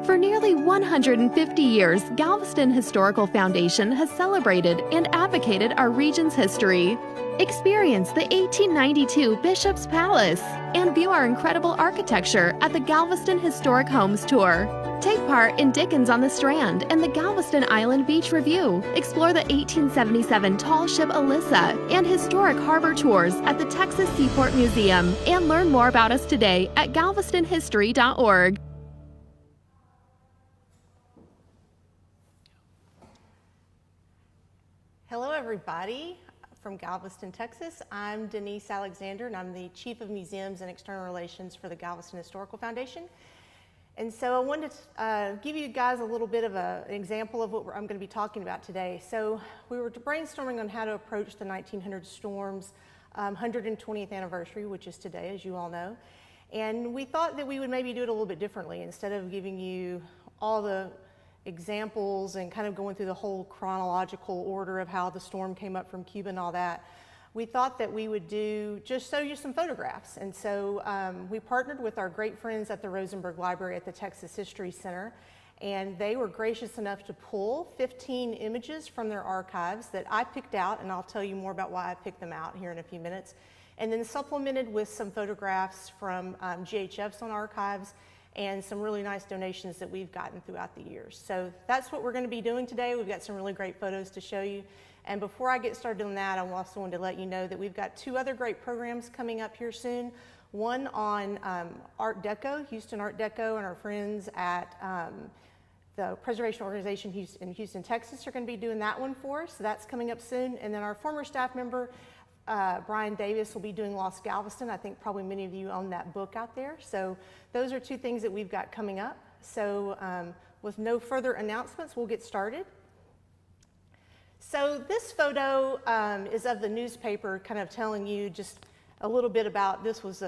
For nearly 150 years, Galveston Historical Foundation has celebrated and advocated our region's history. Experience the 1892 Bishop's Palace and view our incredible architecture at the Galveston Historic Homes Tour. Take part in Dickens on the Strand and the Galveston Island Beach Review. Explore the 1877 tall ship Alyssa and historic harbor tours at the Texas Seaport Museum. And learn more about us today at galvestonhistory.org. Hello everybody from Galveston, Texas. I'm Denise Alexander and I'm the Chief of Museums and External Relations for the Galveston Historical Foundation. And so I wanted to give you guys a little bit of an example of what I'm going to be talking about today. So we were brainstorming on how to approach the 1900 storm's 120th anniversary, which is today, as you all know. And we thought that we would maybe do it a little bit differently. Instead of giving you all the examples and kind of going through the whole chronological order of how the storm came up from Cuba and all that, we thought that we would just show you some photographs. And so we partnered with our great friends at the Rosenberg Library at the Texas History Center, and they were gracious enough to pull 15 images from their archives that I picked out, and I'll tell you more about why I picked them out here in a few minutes, and then supplemented with some photographs from GHF's own archives and some really nice donations that we've gotten throughout the years. So that's what we're going to be doing today. We've got some really great photos to show you. And before I get started on that, I also wanted to let you know that we've got two other great programs coming up here soon. One on Art Deco, Houston Art Deco, and our friends at the Preservation Organization in Houston, Texas are going to be doing that one for us. So that's coming up soon. And then our former staff member, Brian Davis, will be doing Lost Galveston. I think probably many of you own that book out there. So those are two things that we've got coming up. So with no further announcements, we'll get started. So this photo is of the newspaper, kind of telling you just a little bit about, this was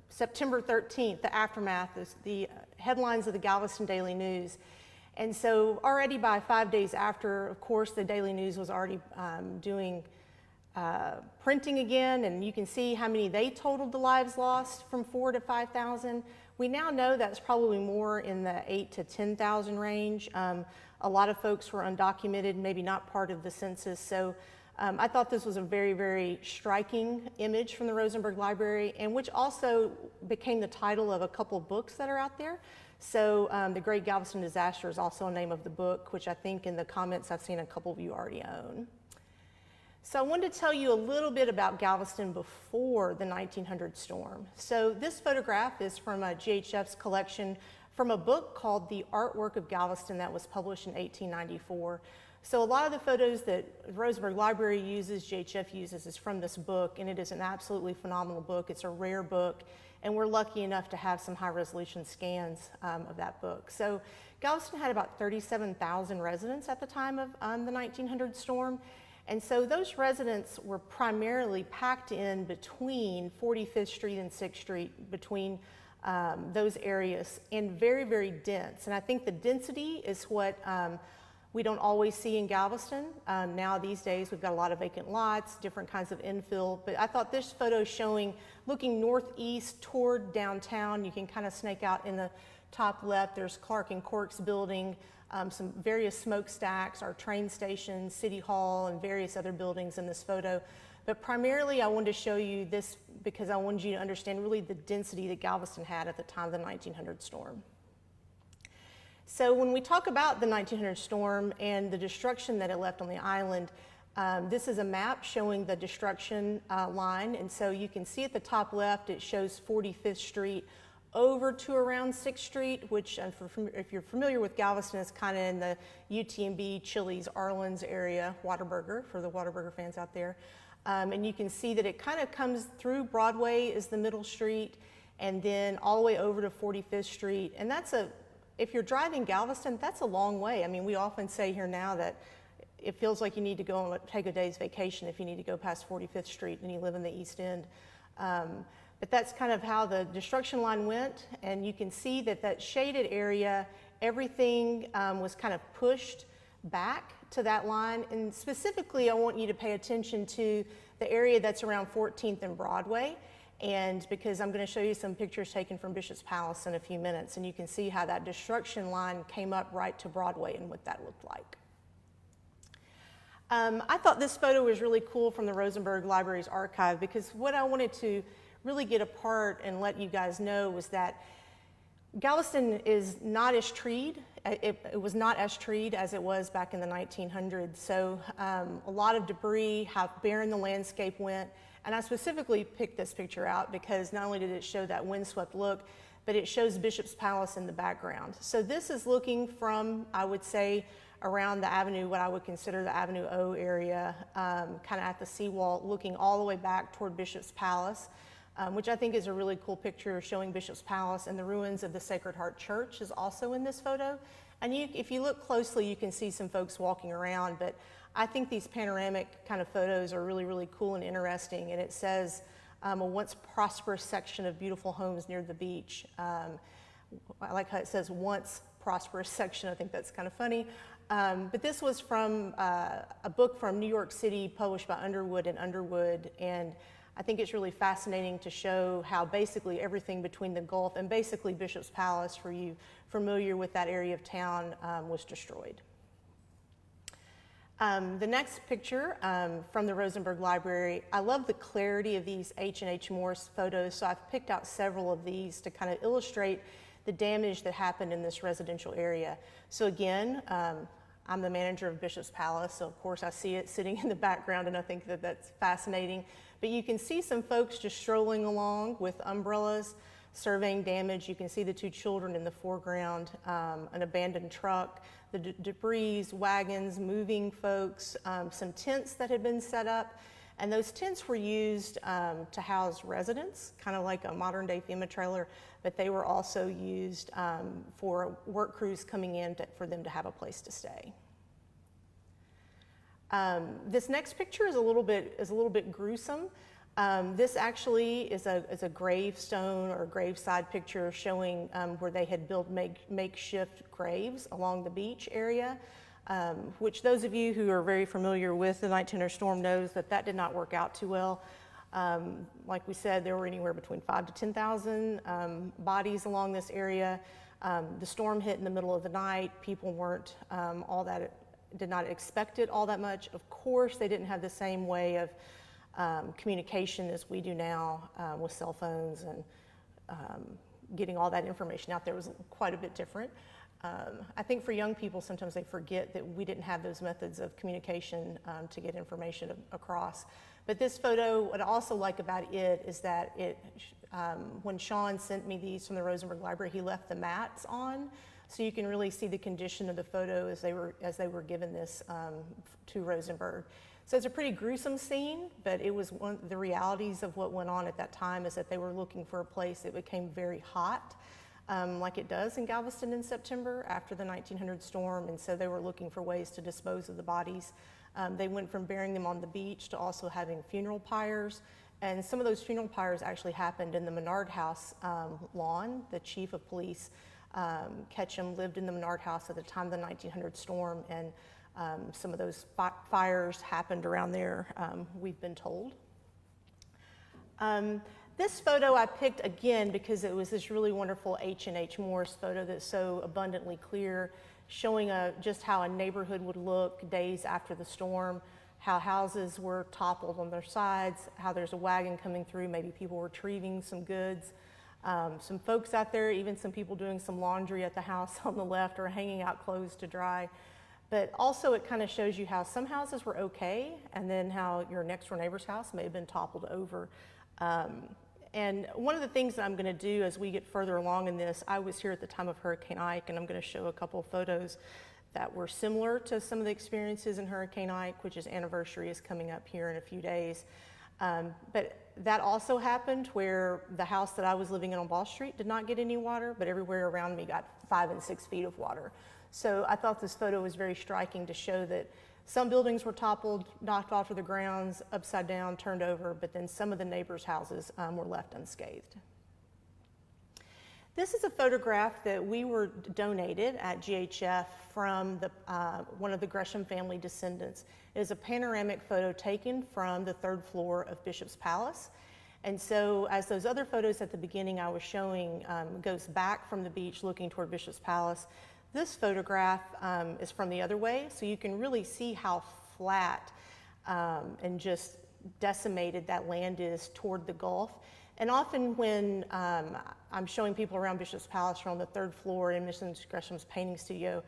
September 13th, the aftermath, the headlines of the Galveston Daily News. And so already by 5 days after, of course, the Daily News was already doing printing again, and you can see how many they totaled the lives lost, from 4,000 to 5,000. We now know that's probably more in the 8,000 to 10,000 range. A lot of folks were undocumented, maybe not part of the census. So I thought this was a very, very striking image from the Rosenberg Library, and which also became the title of a couple of books that are out there. So The Great Galveston Disaster is also a name of the book, which I think in the comments I've seen a couple of you already own. So I wanted to tell you a little bit about Galveston before the 1900 storm. So this photograph is from GHF's collection from a book called The Artwork of Galveston that was published in 1894. So a lot of the photos that the Rosenberg Library uses, GHF uses, is from this book, and it is an absolutely phenomenal book. It's a rare book, and we're lucky enough to have some high-resolution scans of that book. So Galveston had about 37,000 residents at the time of the 1900 storm. And so those residents were primarily packed in between 45th Street and 6th Street, between those areas, and very, very dense. And I think the density is what we don't always see in Galveston. Now these days we've got a lot of vacant lots, different kinds of infill, but I thought this photo showing, looking northeast toward downtown, you can kind of snake out in the top left, there's Clark and Cork's building, some various smokestacks, our train station, City Hall, and various other buildings in this photo. But primarily I wanted to show you this because I wanted you to understand really the density that Galveston had at the time of the 1900 storm. So when we talk about the 1900 storm and the destruction that it left on the island, this is a map showing the destruction line. And so you can see at the top left, it shows 45th Street over to around 6th Street, which if you're familiar with Galveston, is kind of in the UTMB, Chili's, Arlen's area, Whataburger, for the Whataburger fans out there. And you can see that it kind of comes through Broadway is the middle street, and then all the way over to 45th Street. And that's if you're driving Galveston, that's a long way. I mean, we often say here now that it feels like you need to go and take a day's vacation if you need to go past 45th Street and you live in the East End. But that's kind of how the destruction line went, and you can see that that shaded area, everything was kind of pushed back to that line. And specifically, I want you to pay attention to the area that's around 14th and Broadway. And because I'm going to show you some pictures taken from Bishop's Palace in a few minutes, and you can see how that destruction line came up right to Broadway and what that looked like. I thought this photo was really cool from the Rosenberg Library's archive, because what I wanted to really get apart and let you guys know was that Galveston is not as treed. It was not as treed as it was back in the 1900s. So a lot of debris, how barren the landscape went. And I specifically picked this picture out because not only did it show that windswept look, but it shows Bishop's Palace in the background. So this is looking from, I would say, around the avenue, what I would consider the Avenue O area, kind of at the seawall, looking all the way back toward Bishop's Palace, which I think is a really cool picture showing Bishop's Palace, and the ruins of the Sacred Heart Church is also in this photo. And if you look closely, you can see some folks walking around, but I think these panoramic kind of photos are really, really cool and interesting. And it says, a once prosperous section of beautiful homes near the beach. I like how it says once prosperous section. I think that's kind of funny. But this was from a book from New York City published by Underwood and Underwood. And I think it's really fascinating to show how basically everything between the Gulf and basically Bishop's Palace, for you familiar with that area of town, was destroyed. The next picture from the Rosenberg Library, I love the clarity of these H&H Morse photos, so I've picked out several of these to kind of illustrate the damage that happened in this residential area. So again, I'm the manager of Bishop's Palace, so of course I see it sitting in the background, and I think that that's fascinating. But you can see some folks just strolling along with umbrellas, surveying damage. You can see the two children in the foreground, an abandoned truck, the debris, wagons, moving folks, some tents that had been set up. And those tents were used to house residents, kind of like a modern day FEMA trailer, but they were also used for work crews coming in for them to have a place to stay. This next picture is a little bit gruesome. This actually is a gravestone or graveside picture showing where they had built makeshift graves along the beach area, which those of you who are very familiar with the 1900 storm knows that did not work out too well. Like we said, there were anywhere between 5,000 to 10,000 bodies along this area. The storm hit in the middle of the night. People weren't did not expect it all that much. Of course, they didn't have the same way of communication as we do now with cell phones, and getting all that information out there was quite a bit different. I think for young people, sometimes they forget that we didn't have those methods of communication to get information across. But this photo, what I also like about it is that when Sean sent me these from the Rosenberg Library, he left the mats on, so you can really see the condition of the photo as they were given this to Rosenberg. So it's a pretty gruesome scene, but it was the realities of what went on at that time is that they were looking for a place that became very hot, like it does in Galveston in September after the 1900 storm, and so they were looking for ways to dispose of the bodies. They went from burying them on the beach to also having funeral pyres, and some of those funeral pyres actually happened in the Menard House lawn. The chief of police, Ketchum, lived in the Menard House at the time of the 1900 storm, and some of those fires happened around there, we've been told. This photo I picked again because it was this really wonderful H&H Morse photo that's so abundantly clear, showing just how a neighborhood would look days after the storm, how houses were toppled on their sides, how there's a wagon coming through, maybe people retrieving some goods, some folks out there, even some people doing some laundry at the house on the left or hanging out clothes to dry. But also it kind of shows you how some houses were okay, and then how your next door neighbor's house may have been toppled over. And one of the things that I'm going to do as we get further along in this, I was here at the time of Hurricane Ike, and I'm going to show a couple of photos that were similar to some of the experiences in Hurricane Ike, which anniversary is coming up here in a few days. But that also happened where the house that I was living in on Ball Street did not get any water, but everywhere around me got 5 and 6 feet of water. So I thought this photo was very striking to show that some buildings were toppled, knocked off of the grounds, upside down, turned over, but then some of the neighbors' houses were left unscathed. This is a photograph that we were donated at GHF from one of the Gresham family descendants. It is a panoramic photo taken from the 3rd floor of Bishop's Palace. And so as those other photos at the beginning I was showing goes back from the beach looking toward Bishop's Palace, this photograph is from the other way, so you can really see how flat and just decimated that land is toward the Gulf. And often when I'm showing people around Bishop's Palace or on the third floor in Mrs. Gresham's painting studio,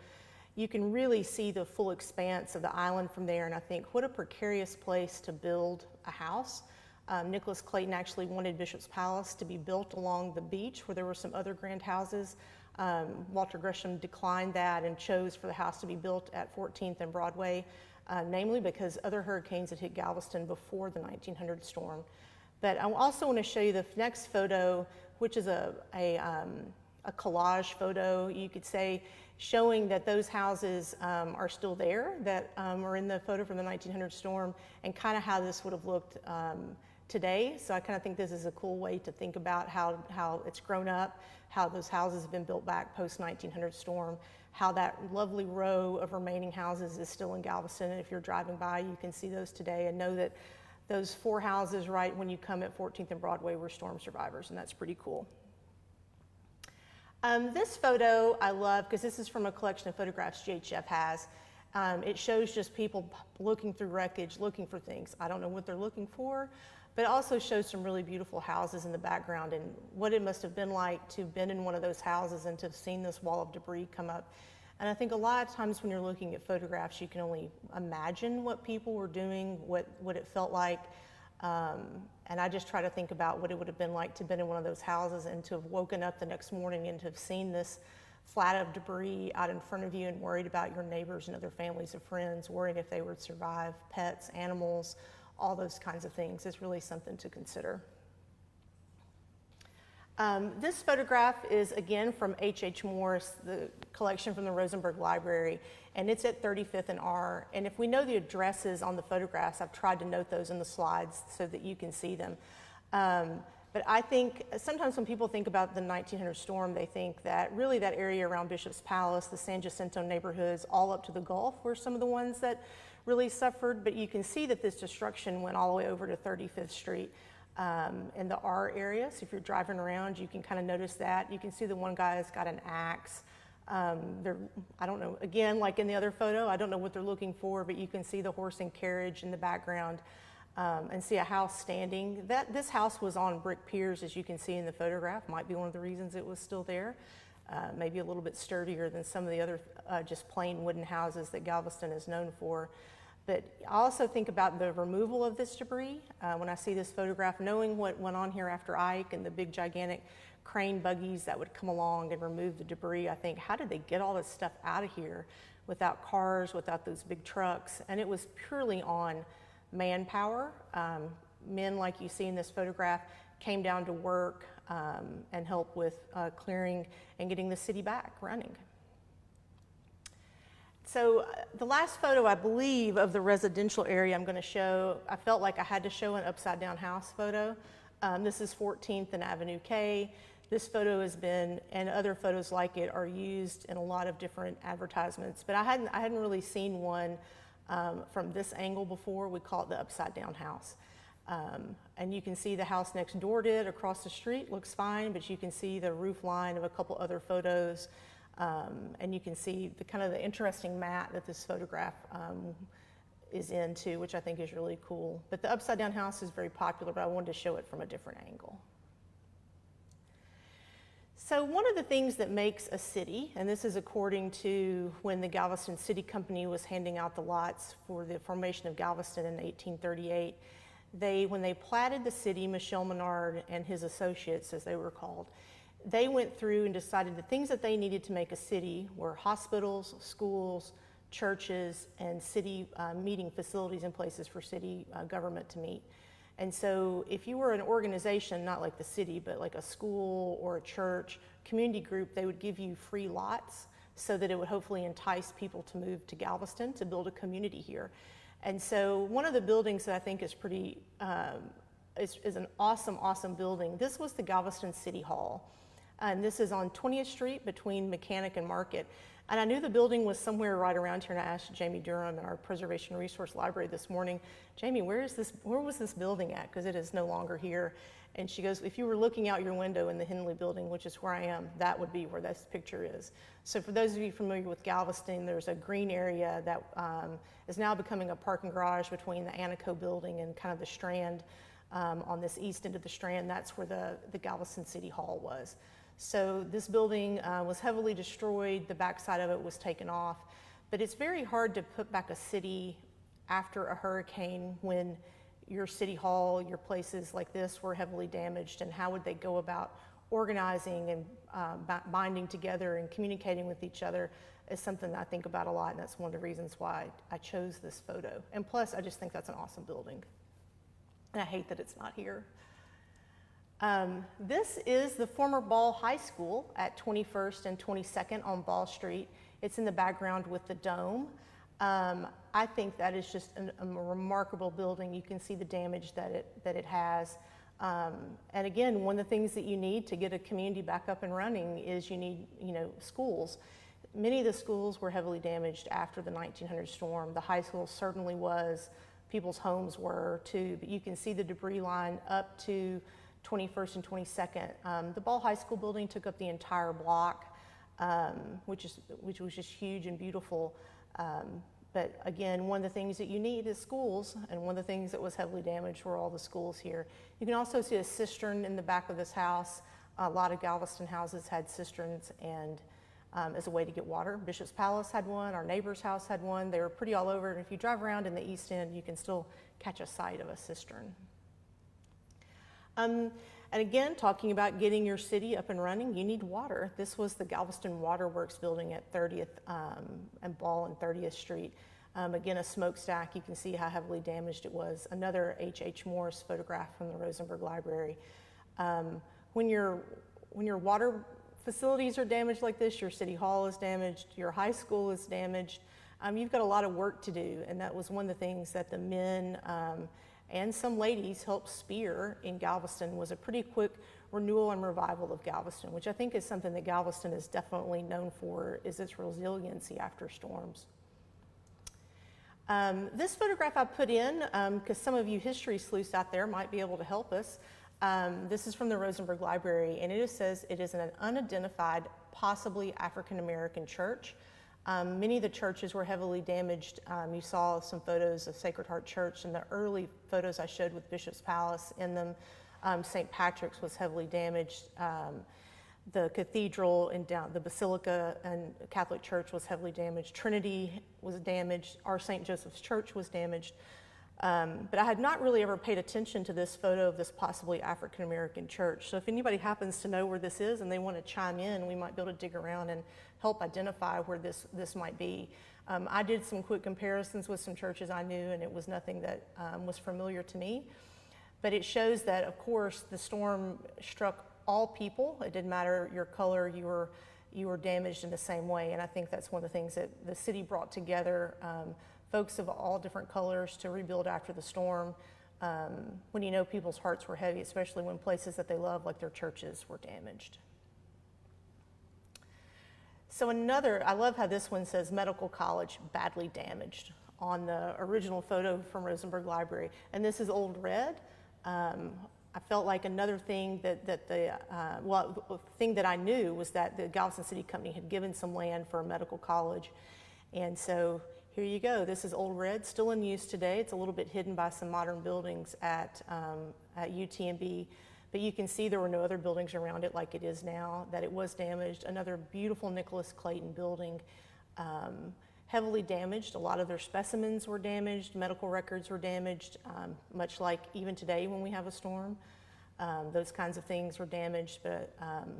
you can really see the full expanse of the island from there, and I think what a precarious place to build a house. Nicholas Clayton actually wanted Bishop's Palace to be built along the beach where there were some other grand houses. Walter Gresham declined that and chose for the house to be built at 14th and Broadway, namely because other hurricanes had hit Galveston before the 1900 storm. But I also want to show you the next photo, which is a collage photo, you could say, showing that those houses are still there, that are in the photo from the 1900 storm, and kind of how this would have looked today. So I kind of think this is a cool way to think about how it's grown up, how those houses have been built back post-1900 storm, how that lovely row of remaining houses is still in Galveston, and if you're driving by, you can see those today and know that those 4 houses right when you come at 14th and Broadway were storm survivors, and that's pretty cool. This photo I love because this is from a collection of photographs GHF has. It shows just people looking through wreckage, looking for things. I don't know what they're looking for, but it also shows some really beautiful houses in the background and what it must have been like to have been in one of those houses and to have seen this wall of debris come up. And I think a lot of times when you're looking at photographs, you can only imagine what people were doing, what it felt like. And I just try to think about what it would have been like to have been in one of those houses and to have woken up the next morning and to have seen this flat of debris out in front of you and worried about your neighbors and other families or friends, worried if they would survive, pets, animals, all those kinds of things. It's really something to consider. This photograph is again from H.H. Morris, the collection from the Rosenberg Library, and it's at 35th and R. And if we know the addresses on the photographs, I've tried to note those in the slides so that you can see them. But I think sometimes when people think about the 1900 storm, they think that really that area around Bishop's Palace, the San Jacinto neighborhoods, all up to the Gulf were some of the ones that really suffered. But you can see that this destruction went all the way over to 35th Street. In the R area, so if you're driving around, you can kind of notice that. You can see the one guy has got an axe. I don't know, again, like in the other photo, I don't know what they're looking for, but you can see the horse and carriage in the background and see a house standing. This house was on brick piers, as you can see in the photograph. Might be one of the reasons it was still there. Maybe a little bit sturdier than some of the other just plain wooden houses that Galveston is known for. But I also think about the removal of this debris. When I see this photograph, knowing what went on here after Ike and the big gigantic crane buggies that would come along and remove the debris, I think, how did they get all this stuff out of here without cars, without those big trucks? And it was purely on manpower. Men, like you see in this photograph, came down to work and help with clearing and getting the city back running. So the last photo, I believe, of the residential area I'm going to show, I felt like I had to show an upside-down house photo. This is 14th and Avenue K. This photo has been, and other photos like it, are used in a lot of different advertisements. But I hadn't really seen one from this angle before. We call it the upside-down house. And you can see the house next door did across the street, looks fine, but you can see the roof line of a couple other photos. And you can see the kind of the interesting mat that this photograph is into, which I think is really cool. But the upside down house is very popular, but I wanted to show it from a different angle. So one of the things that makes a city, and this is according to when the Galveston City Company was handing out the lots for the formation of Galveston in 1838, when they platted the city, Michel Menard and his associates, as they were called, they went through and decided the things that they needed to make a city were hospitals, schools, churches, and city meeting facilities and places for city government to meet. And so if you were an organization, not like the city, but like a school or a church, community group, they would give you free lots so that it would hopefully entice people to move to Galveston to build a community here. And so one of the buildings that I think is pretty, is an awesome, awesome building. This was the Galveston City Hall. And this is on 20th Street between Mechanic and Market. And I knew the building was somewhere right around here, and I asked Jamie Durham in our Preservation Resource Library this morning, Jamie, where was this building at? Because it is no longer here. And she goes, if you were looking out your window in the Henley building, which is where I am, that would be where this picture is. So for those of you familiar with Galveston, there's a green area that is now becoming a parking garage between the Anaco building and kind of the Strand. On this east end of the Strand, that's where the Galveston City Hall was. So this building was heavily destroyed, the backside of it was taken off, but it's very hard to put back a city after a hurricane when your city hall, your places like this were heavily damaged, and how would they go about organizing and binding together and communicating with each other is something that I think about a lot, and that's one of the reasons why I chose this photo. And plus, I just think that's an awesome building. And I hate that it's not here. This is the former Ball High School at 21st and 22nd on Ball Street. It's in the background with the dome. I think that is just a remarkable building. You can see the damage that it has. And again, one of the things that you need to get a community back up and running is you need, schools. Many of the schools were heavily damaged after the 1900 storm. The high school certainly was. People's homes were too, but you can see the debris line up to 21st and 22nd. The Ball High School building took up the entire block, which was just huge and beautiful. But again, one of the things that you need is schools, and one of the things that was heavily damaged were all the schools here. You can also see a cistern in the back of this house. A lot of Galveston houses had cisterns, and as a way to get water. Bishop's Palace had one, our neighbor's house had one. They were pretty all over, and if you drive around in the East End, you can still catch a sight of a cistern. And again, talking about getting your city up and running, you need water. This was the Galveston Waterworks building at 30th and Ball and 30th Street. Again, a smokestack. You can see how heavily damaged it was. Another H.H. Morris photograph from the Rosenberg Library. When your water facilities are damaged like this, your city hall is damaged, your high school is damaged, you've got a lot of work to do, and that was one of the things that the men and some ladies helped spear in Galveston, was a pretty quick renewal and revival of Galveston, which I think is something that Galveston is definitely known for, is its resiliency after storms. This photograph I put in, because some of you history sleuths out there might be able to help us. This is from the Rosenberg Library, and it says it is an unidentified, possibly African-American church. Many of the churches were heavily damaged. You saw some photos of Sacred Heart Church, and the early photos I showed with Bishop's Palace in them. St. Patrick's was heavily damaged. The cathedral and the Basilica and Catholic Church was heavily damaged. Trinity was damaged. Our St. Joseph's Church was damaged. But I had not really ever paid attention to this photo of this possibly African-American church. So if anybody happens to know where this is and they want to chime in, we might be able to dig around and help identify where this might be. I did some quick comparisons with some churches I knew, and it was nothing that was familiar to me. But it shows that, of course, the storm struck all people. It didn't matter your color, you were damaged in the same way. And I think that's one of the things that the city brought together, folks of all different colors, to rebuild after the storm. When you know people's hearts were heavy, especially when places that they love, like their churches, were damaged. So I love how this one says Medical College badly damaged on the original photo from Rosenberg Library. And this is Old Red. I felt like another thing thing that I knew was that the Galveston City Company had given some land for a medical college. And so here you go. This is Old Red, still in use today. It's a little bit hidden by some modern buildings at UTMB, but you can see there were no other buildings around it like it is now, that it was damaged. Another beautiful Nicholas Clayton building, heavily damaged. A lot of their specimens were damaged, medical records were damaged, much like even today when we have a storm. Those kinds of things were damaged, but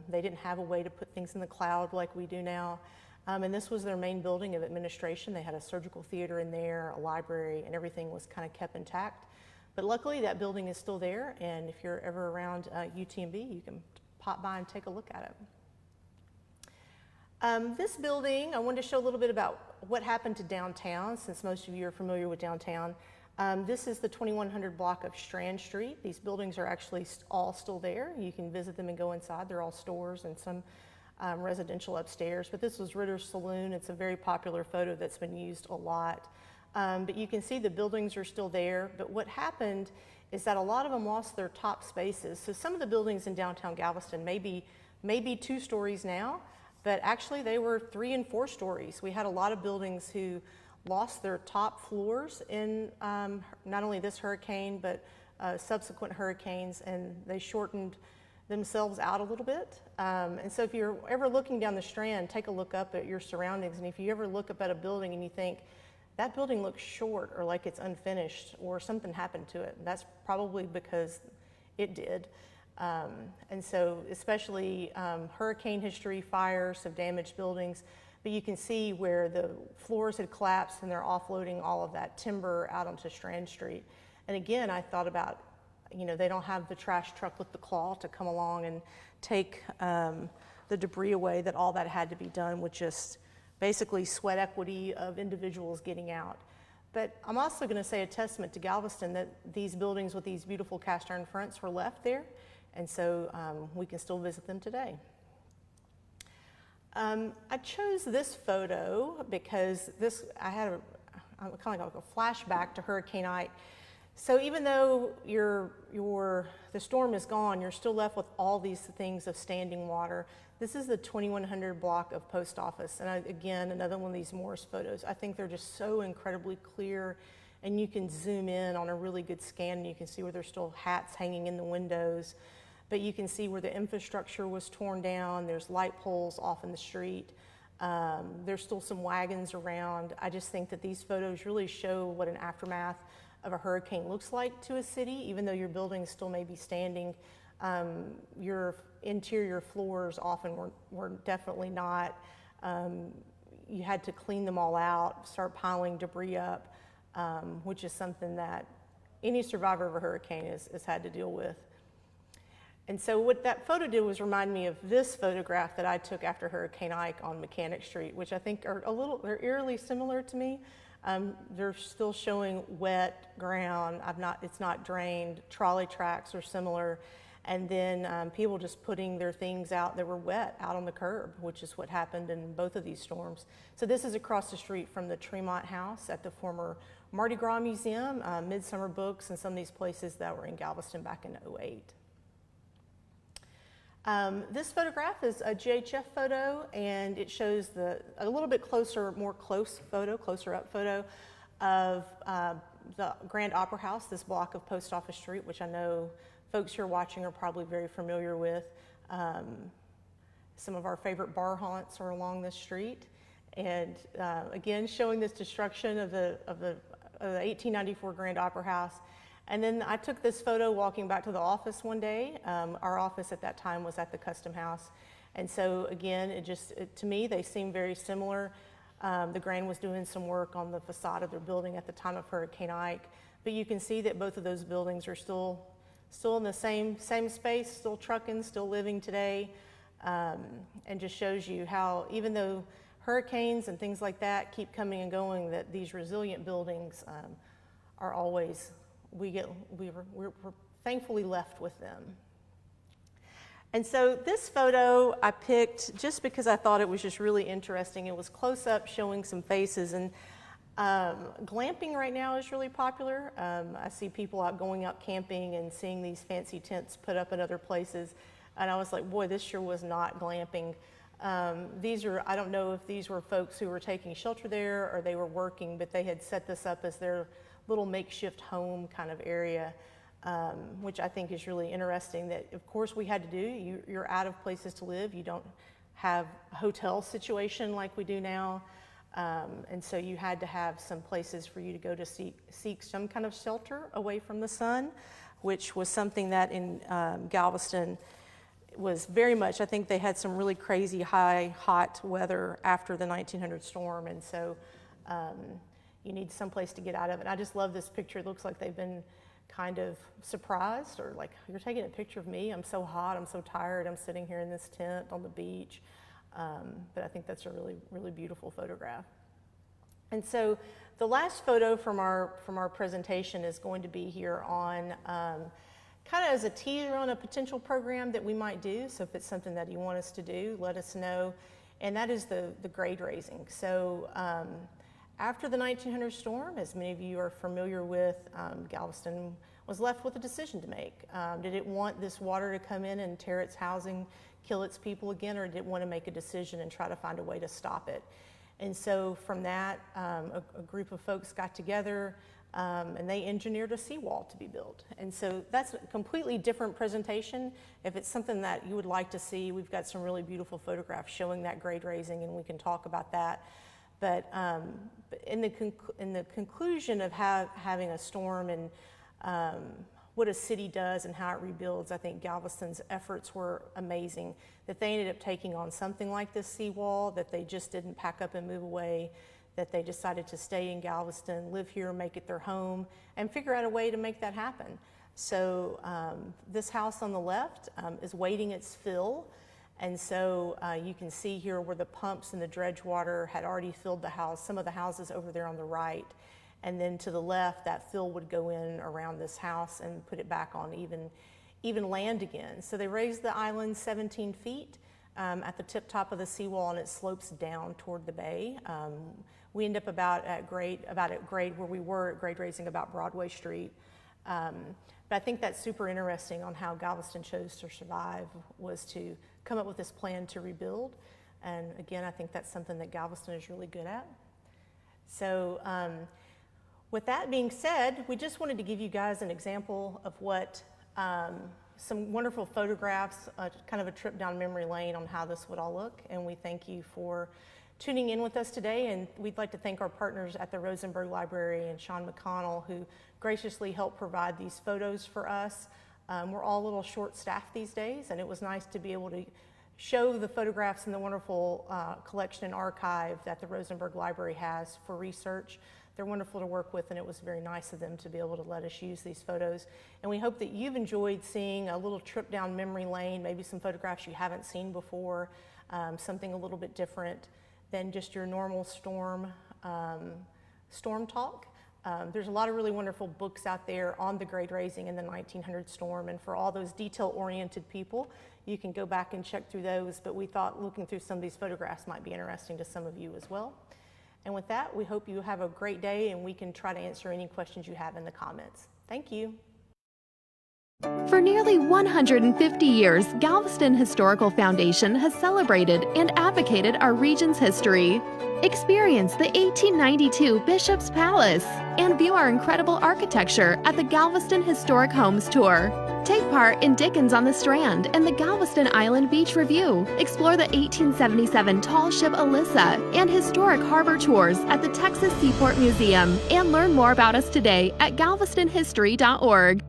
they didn't have a way to put things in the cloud like we do now. And this was their main building of administration. They had a surgical theater in there, a library, and everything was kind of kept intact. But luckily that building is still there, and if you're ever around UTMB, you can pop by and take a look at it. This building, I wanted to show a little bit about what happened to downtown, since most of you are familiar with downtown. This is the 2100 block of Strand Street. These buildings are actually all still there. You can visit them and go inside. They're all stores and some residential upstairs. But this was Ritter's Saloon. It's a very popular photo that's been used a lot. But you can see the buildings are still there. But what happened is that a lot of them lost their top spaces. So some of the buildings in downtown Galveston may be 2 stories now, but actually they were 3 and 4 stories. We had a lot of buildings who lost their top floors in not only this hurricane, but subsequent hurricanes, and they shortened themselves out a little bit. And so if you're ever looking down the Strand, take a look up at your surroundings, and if you ever look up at a building and you think, that building looks short or like it's unfinished or something happened to it, that's probably because it did. And so especially hurricane history, fires have damaged buildings, but you can see where the floors had collapsed and they're offloading all of that timber out onto Strand Street. And again, I thought about, they don't have the trash truck with the claw to come along and take the debris away, that all that had to be done with just basically sweat equity of individuals getting out. But I'm also going to say a testament to Galveston that these buildings with these beautiful cast iron fronts were left there, and so we can still visit them today. I chose this photo because I had kind of like a flashback to Hurricane Ike. So even though the storm is gone, you're still left with all these things of standing water. This is the 2100 block of post office, and again, another one of these Morse photos. I think they're just so incredibly clear, and you can zoom in on a really good scan, and you can see where there's still hats hanging in the windows, but you can see where the infrastructure was torn down. There's light poles off in the street. There's still some wagons around. I just think that these photos really show what an aftermath of a hurricane looks like to a city. Even though your buildings still may be standing, your interior floors often were definitely not. You had to clean them all out, start piling debris up, which is something that any survivor of a hurricane has had to deal with. And so what that photo did was remind me of this photograph that I took after Hurricane Ike on Mechanic Street, which I think are they're eerily similar to me. They're still showing wet ground. It's not drained. Trolley tracks are similar. And then people just putting their things out that were wet out on the curb, which is what happened in both of these storms. So this is across the street from the Tremont House at the former Mardi Gras Museum, Midsummer Books, and some of these places that were in Galveston back in '08. This photograph is a GHF photo, and it shows a little bit closer up photo of the Grand Opera House, this block of Post Office Street, which I know folks who are watching are probably very familiar with. Some of our favorite bar haunts are along this street, and again, showing this destruction of the 1894 Grand Opera House. And then I took this photo walking back to the office one day. Our office at that time was at the Custom House. And so again, to me, they seem very similar. The Grand was doing some work on the facade of their building at the time of Hurricane Ike. But you can see that both of those buildings are still in the same space, still trucking, still living today. And just shows you how, even though hurricanes and things like that keep coming and going, that these resilient buildings are always, we're thankfully left with them. And so this photo I picked just because I thought it was just really interesting. It was close up showing some faces, and glamping right now is really popular. I see people going out camping and seeing these fancy tents put up in other places, and I was like, boy, this sure was not glamping. I don't know if these were folks who were taking shelter there or they were working, but they had set this up as their little makeshift home kind of area, which I think is really interesting that, of course, we had to do. You're out of places to live. You don't have a hotel situation like we do now. And so you had to have some places for you to go to seek some kind of shelter away from the sun, which was something that in Galveston was very much, I think they had some really crazy hot weather after the 1900 storm. And so you need some place to get out of it. I just love this picture. It looks like they've been kind of surprised, or like, you're taking a picture of me. I'm so hot, I'm so tired, I'm sitting here in this tent on the beach. But I think that's a really, really beautiful photograph. And so the last photo from our presentation is going to be here on kind of as a teaser on a potential program that we might do. So if it's something that you want us to do, let us know. And that is the grade raising. So after the 1900 storm, as many of you are familiar with, Galveston was left with a decision to make. Did it want this water to come in and tear its housing, kill its people again, or did it want to make a decision and try to find a way to stop it? And so from that, a group of folks got together and they engineered a seawall to be built. And so that's a completely different presentation. If it's something that you would like to see, we've got some really beautiful photographs showing that grade raising, and we can talk about that. But in the conclusion of having a storm and what a city does and how it rebuilds, I think Galveston's efforts were amazing. That they ended up taking on something like this seawall, that they just didn't pack up and move away, that they decided to stay in Galveston, live here, make it their home, and figure out a way to make that happen. So this house on the left is waiting its fill. And so you can see here where the pumps and the dredge water had already filled the house, some of the houses over there on the right. And then to the left, that fill would go in around this house and put it back on even land again. So they raised the island 17 feet at the tip top of the seawall, and it slopes down toward the bay. We end up about at grade where we were at grade raising about Broadway Street. But I think that's super interesting on how Galveston chose to survive, was to come up with this plan to rebuild. And again, I think that's something that Galveston is really good at. So with that being said, we just wanted to give you guys an example of what some wonderful photographs, kind of a trip down memory lane on how this would all look. And we thank you for tuning in with us today. And we'd like to thank our partners at the Rosenberg Library and Sean McConnell, who graciously helped provide these photos for us. We're all a little short-staffed these days, and it was nice to be able to show the photographs in the wonderful collection and archive that the Rosenberg Library has for research. They're wonderful to work with, and it was very nice of them to be able to let us use these photos. And we hope that you've enjoyed seeing a little trip down memory lane, maybe some photographs you haven't seen before, something a little bit different than just your normal storm talk. There's a lot of really wonderful books out there on the grade raising in the 1900 storm, and for all those detail-oriented people, you can go back and check through those, but we thought looking through some of these photographs might be interesting to some of you as well. And with that, we hope you have a great day, and we can try to answer any questions you have in the comments. Thank you. For nearly 150 years, Galveston Historical Foundation has celebrated and advocated our region's history. Experience the 1892 Bishop's Palace and view our incredible architecture at the Galveston Historic Homes Tour. Take part in Dickens on the Strand and the Galveston Island Beach Review. Explore the 1877 tall ship Alyssa and historic harbor tours at the Texas Seaport Museum. And learn more about us today at galvestonhistory.org.